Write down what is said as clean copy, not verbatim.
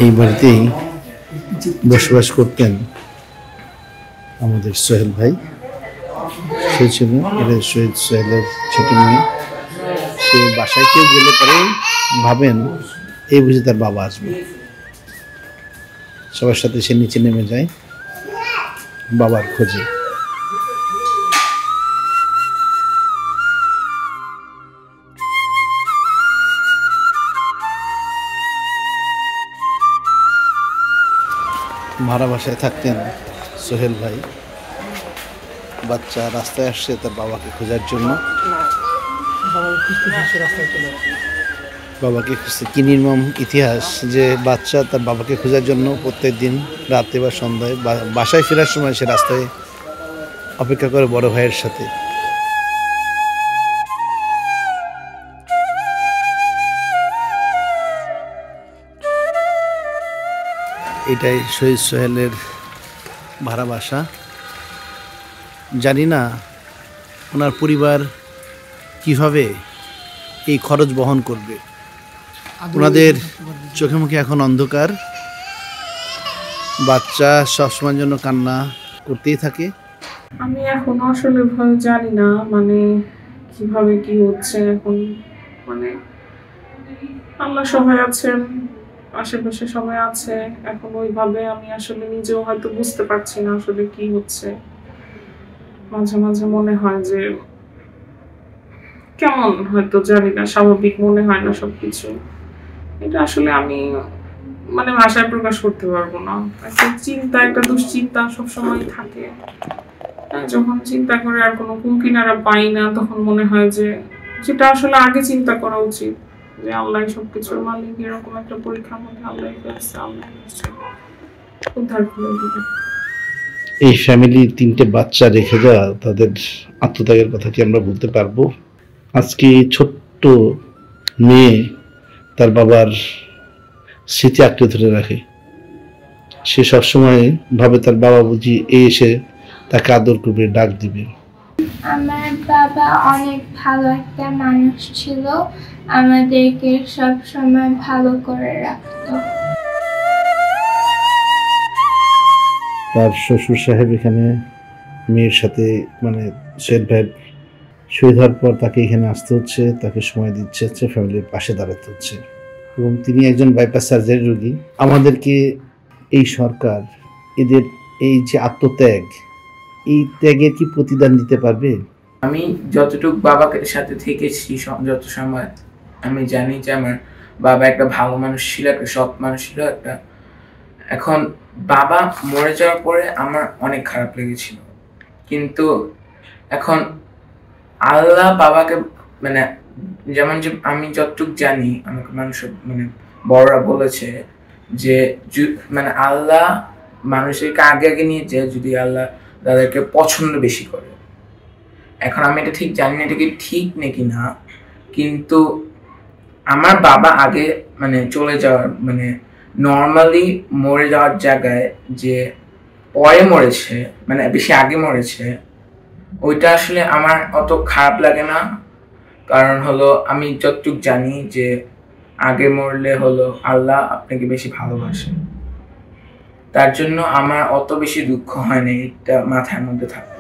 এই বাড়িতেই বসবাস করতেন আমাদের সোহেল ভাই। সে ছিল শহীদ সোহেলের ছোট মেয়ে। সে বাসায় কেউ গেলে পরে ভাবেন এই বুঝি তার বাবা আসবে। সবার সাথে সে নিচে নেমে যায় বাবার খোঁজে। ভাড়া বাসায় থাকতেন সোহেল ভাই। বাচ্চা রাস্তায় আসছে তার বাবাকে খোঁজার জন্য। বাবাকে খুঁজতে কি নির্মম ইতিহাস যে বাচ্চা তার বাবাকে খোঁজার জন্য প্রত্যেক দিন রাতে বা সন্ধ্যায় বাসায় ফেরার সময় সে রাস্তায় অপেক্ষা করে বড় ভাইয়ের সাথে। এটাই শহীদ সোহেলের ভাড়া বাসা। জানি না ওনার পরিবার কিভাবে এই খরচ বহন করবে। ওনাদের চোখে মুখে এখন অন্ধকার। বাচ্চা সবসময়ের জন্য কান্না করতেই থাকে। আমি এখন আসলে ভয় জানি না মানে কিভাবে কি হচ্ছে এখন। মানে আল্লাহ সবাই আছেন, আশেপাশে সবাই আছে। এখন ওইভাবে আমি আসলে নিজেও হয়তো বুঝতে পারছি না আসলে কি হচ্ছে। মাঝে মাঝে মনে হয় যে কেমন হয়তো জানি না, স্বাভাবিক মনে হয় না সবকিছু। এটা আসলে আমি মানে ভাষায় প্রকাশ করতে পারবো না। একটা চিন্তা, একটা দুশ্চিন্তা সবসময় থাকে। যখন চিন্তা করে আর কোনো কুল কিনারা পাই না, তখন মনে হয় যে যেটা আসলে আগে চিন্তা করা উচিত যে আল্লাহ সবকিছুর মালিক। এরকম একটা পরীক্ষার মধ্যে আল্লাহ ফেলছে, আল্লাহ উদ্ধার করে দিবে। এই ফ্যামিলি 3টে বাচ্চা রেখে যাওয়া, তাদের আত্মত্যাগের কথা কি আমরা বলতে পারবো? আজকে ছোট্ট মেয়ে তার বাবার স্মৃতি আঁকড়ে ধরে রাখে। সে সবসময় ভাবে তার বাবা বুঝি এসে তাকে আদর করবে, ডাক দিবে। আমার বাবা অনেক ভালো একটা মানুষ ছিল, আমাদেরকে সব সময় ভালো করে রাখতো। তার শ্বশুর সাহেব এখানে মেয়ের সাথে মানে সোহেল ভাই শহীদ হওয়ার পর তাকে এখানে আসতে হচ্ছে, তাকে সময় দিচ্ছে হচ্ছে, ফ্যামিলির পাশে দাঁড়াতে হচ্ছে। এবং তিনি একজন বাইপাস সার্জারি রোগী। আমাদেরকে এই সরকার এদের এই যে আত্মত্যাগ, এই ত্যাগের কি প্রতিদান দিতে পারবে? আমি যতটুকু বাবার সাথে থেকেছি যত সময় আমি জানি যে আমার বাবা একটা ভালো মানুষ ছিল, একটা সৎ মানুষ ছিল একটা। এখন বাবা মরে যাওয়ার পরে আমার অনেক খারাপ লেগেছিল, কিন্তু এখন আল্লাহ বাবাকে মানে যেমন যে আমি যতটুকু জানি আমাকে মানুষ মানে বড়রা বলেছে যে মানে আল্লাহ মানুষেরকে আগে আগে নিয়ে যায় যদি আল্লাহ তাদেরকে পছন্দ বেশি করে। এখন আমি এটা ঠিক জানি না এটা কি ঠিক নাকি না, কিন্তু আমার বাবা আগে মানে চলে যাওয়ার মানে নর্মালি মরে যাওয়ার জায়গায় যে পরে মরেছে মানে বেশি আগে মরেছে, ওইটা আসলে আমার অত খারাপ লাগে না। কারণ হলো আমি যতটুকু জানি যে আগে মরলে হলো আল্লাহ আপনাকে বেশি ভালোবাসে, তার জন্য আমার অত বেশি দুঃখ হয় না, এটা মাথার মধ্যে থাকে।